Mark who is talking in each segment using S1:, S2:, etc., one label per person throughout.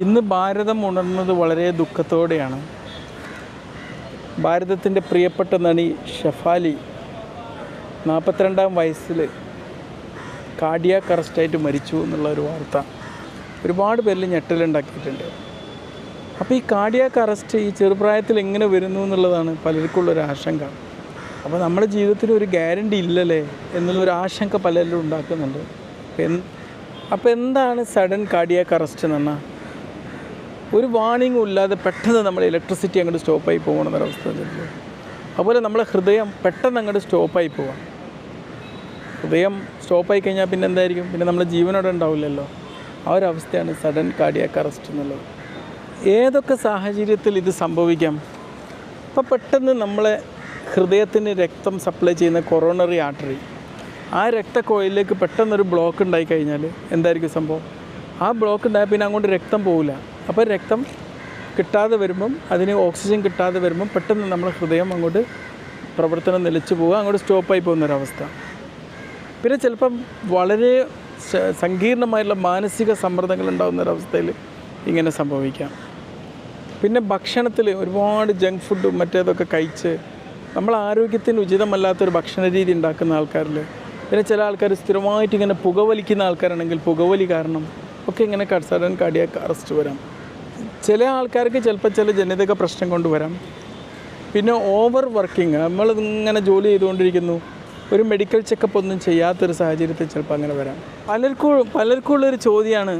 S1: ഇന്ന് ഭാരതം ഉണർന്നത് വളരെ ദുഃഖത്തോടെയാണ്. ഭാരതത്തിൻ്റെ പ്രിയപ്പെട്ട നടി ഷെഫാലി 42-ാം വയസ്സിൽ കാർഡിയാക് അറസ്റ്റായിട്ട് മരിച്ചു എന്നുള്ളൊരു വാർത്ത ഒരുപാട് പേരിൽ ഞെട്ടലുണ്ടാക്കിയിട്ടുണ്ട്. അപ്പോൾ ഈ കാർഡിയാക് അറസ്റ്റ് ഈ ചെറുപ്രായത്തിൽ എങ്ങനെ വരുന്നു എന്നുള്ളതാണ് പലർക്കുള്ളൊരു ആശങ്ക. അപ്പോൾ നമ്മുടെ ജീവിതത്തിൽ ഒരു ഗ്യാരണ്ടി ഇല്ലല്ലേ എന്നുള്ളൊരു ആശങ്ക പലരിലും ഉണ്ടാക്കുന്നുണ്ട്. അപ്പോൾ എന്താണ് സഡൻ കാർഡിയാക് അറസ്റ്റ് എന്ന് പറഞ്ഞാൽ? ഒരു വാണിങ്ങും ഇല്ലാതെ പെട്ടെന്ന് നമ്മുടെ ഇലക്ട്രിസിറ്റി അങ്ങോട്ട് സ്റ്റോപ്പായി പോകണമെന്നൊരവസ്ഥ വരുന്നത്. അതുപോലെ നമ്മളെ ഹൃദയം പെട്ടെന്ന് അങ്ങോട്ട് സ്റ്റോപ്പായി പോവാം. ഹൃദയം സ്റ്റോപ്പായി കഴിഞ്ഞാൽ പിന്നെ എന്തായിരിക്കും? പിന്നെ നമ്മുടെ ജീവനോടെ ഉണ്ടാവില്ലല്ലോ. ആ ഒരു അവസ്ഥയാണ് സഡൻ കാർഡിയാക് അറസ്റ്റ് എന്നുള്ളത്. ഏതൊക്കെ സാഹചര്യത്തിൽ ഇത് സംഭവിക്കാം? ഇപ്പോൾ പെട്ടെന്ന് നമ്മളെ ഹൃദയത്തിന് രക്തം സപ്ലൈ ചെയ്യുന്ന കൊറോണറി ആർട്ടറി, ആ രക്തക്കോയിലേക്ക് പെട്ടെന്നൊരു ബ്ലോക്ക് ഉണ്ടായി കഴിഞ്ഞാൽ എന്തായിരിക്കും സംഭവം? ആ ബ്ലോക്ക് ഉണ്ടായാൽ പിന്നെ അങ്ങോട്ട് രക്തം പോവില്ല. അപ്പോൾ രക്തം കിട്ടാതെ വരുമ്പം, അതിന് ഓക്സിജൻ കിട്ടാതെ വരുമ്പം പെട്ടെന്ന് നമ്മുടെ ഹൃദയം അങ്ങോട്ട് പ്രവർത്തനം നിലച്ചു പോവുക, അങ്ങോട്ട് സ്റ്റോപ്പായി പോകുന്നൊരവസ്ഥ. പിന്നെ ചിലപ്പം വളരെ സങ്കീർണമായിട്ടുള്ള മാനസിക സമ്മർദ്ദങ്ങൾ ഉണ്ടാകുന്നൊരവസ്ഥയിൽ ഇങ്ങനെ സംഭവിക്കാം. പിന്നെ ഭക്ഷണത്തിൽ ഒരുപാട് ജങ്ക് ഫുഡും മറ്റേതൊക്കെ കഴിച്ച് നമ്മൾ ആരോഗ്യത്തിന് ഉചിതമല്ലാത്തൊരു ഭക്ഷണ രീതി ഉണ്ടാക്കുന്ന ആൾക്കാരിൽ, പിന്നെ ചില ആൾക്കാർ സ്ഥിരമായിട്ട് ഇങ്ങനെ പുകവലിക്കുന്ന ആൾക്കാരാണെങ്കിൽ പുകവലി കാരണം ഒക്കെ ഇങ്ങനെ സഡൻ കാർഡിയാക് അറസ്റ്റ് വരാം. ചില ആൾക്കാർക്ക് ചിലപ്പോൾ ചില ജനിതക പ്രശ്നം കൊണ്ടുവരാം. പിന്നെ ഓവർ വർക്കിംഗ്, നമ്മളിങ്ങനെ ജോലി ചെയ്തുകൊണ്ടിരിക്കുന്നു, ഒരു മെഡിക്കൽ ചെക്കപ്പ് ഒന്നും ചെയ്യാത്തൊരു സാഹചര്യത്തിൽ ചിലപ്പോൾ അങ്ങനെ വരാം. പലർക്കും ഉള്ളൊരു ചോദ്യമാണ്,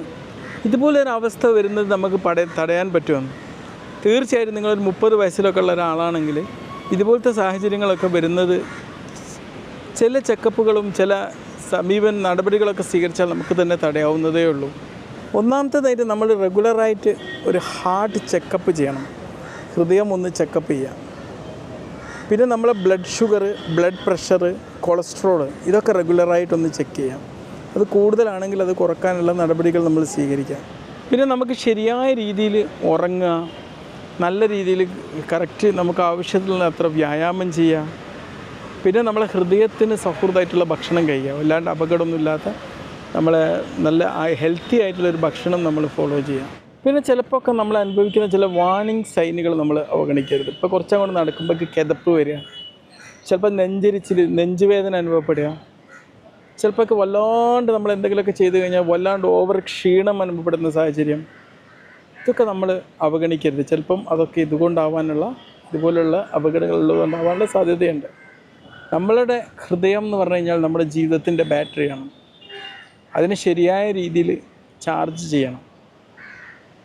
S1: ഇതുപോലൊരു അവസ്ഥ വരുന്നത് നമുക്ക് തടയാൻ പറ്റുമെന്ന്. തീർച്ചയായിട്ടും നിങ്ങളൊരു 30 വയസ്സിലൊക്കെ ഉള്ള ഒരാളാണെങ്കിൽ ഇതുപോലത്തെ സാഹചര്യങ്ങളൊക്കെ വരുന്നത് ചില ചെക്കപ്പുകളും ചില നടപടികളൊക്കെ സ്വീകരിച്ചാൽ നമുക്ക് തന്നെ തടയാവുന്നതേ ഉള്ളൂ. ഒന്നാമത്തേതായിട്ട് നമ്മൾ റെഗുലറായിട്ട് ഒരു ഹാർട്ട് ചെക്കപ്പ് ചെയ്യണം. ഹൃദയം ഒന്ന് ചെക്കപ്പ് ചെയ്യാം. പിന്നെ നമ്മളെ blood sugar, blood pressure, cholesterol ഇതൊക്കെ റെഗുലറായിട്ടൊന്ന് ചെക്ക് ചെയ്യാം. അത് കൂടുതലാണെങ്കിൽ അത് കുറക്കാനുള്ള നടപടികൾ നമ്മൾ സ്വീകരിക്കാം. പിന്നെ നമുക്ക് ശരിയായ രീതിയിൽ ഉറങ്ങുക, നല്ല രീതിയിൽ കറക്റ്റ് നമുക്ക് ആവശ്യത്തിലുള്ള അത്ര വ്യായാമം ചെയ്യുക. പിന്നെ നമ്മളെ ഹൃദയത്തിന് സൗഹൃദമായിട്ടുള്ള ഭക്ഷണം കഴിക്കുക, അല്ലാണ്ട് അപകടമൊന്നുമില്ലാത്ത നമ്മളെ നല്ല ഹെൽത്തി ആയിട്ടുള്ളൊരു ഭക്ഷണം നമ്മൾ ഫോളോ ചെയ്യുക. പിന്നെ ചിലപ്പോൾ ഒക്കെ നമ്മൾ അനുഭവിക്കുന്ന ചില വാർണിംഗ് സൈനുകൾ നമ്മൾ അവഗണിക്കരുത്. ഇപ്പോൾ കുറച്ചങ്ങോട്ട് നടക്കുമ്പോഴേക്ക് കിതപ്പ് വരിക, ചിലപ്പോൾ നെഞ്ചുവേദന അനുഭവപ്പെടുക, ചിലപ്പോൾ വല്ലാണ്ട് നമ്മൾ എന്തെങ്കിലുമൊക്കെ ചെയ്ത് കഴിഞ്ഞാൽ വല്ലാണ്ട് ഓവർ ക്ഷീണം അനുഭവപ്പെടുന്ന സാഹചര്യം, ഇതൊക്കെ നമ്മൾ അവഗണിക്കരുത്. ചിലപ്പം അതൊക്കെ ഇതുപോലുള്ള അപകടങ്ങളുള്ളതുകൊണ്ടാവാനുള്ള സാധ്യതയുണ്ട്. നമ്മളുടെ ഹൃദയം എന്ന് പറഞ്ഞു കഴിഞ്ഞാൽ നമ്മുടെ ജീവിതത്തിൻ്റെ ബാറ്ററിയാണ്. അതിന് ശരിയായ രീതിയിൽ ചാർജ് ചെയ്യണം.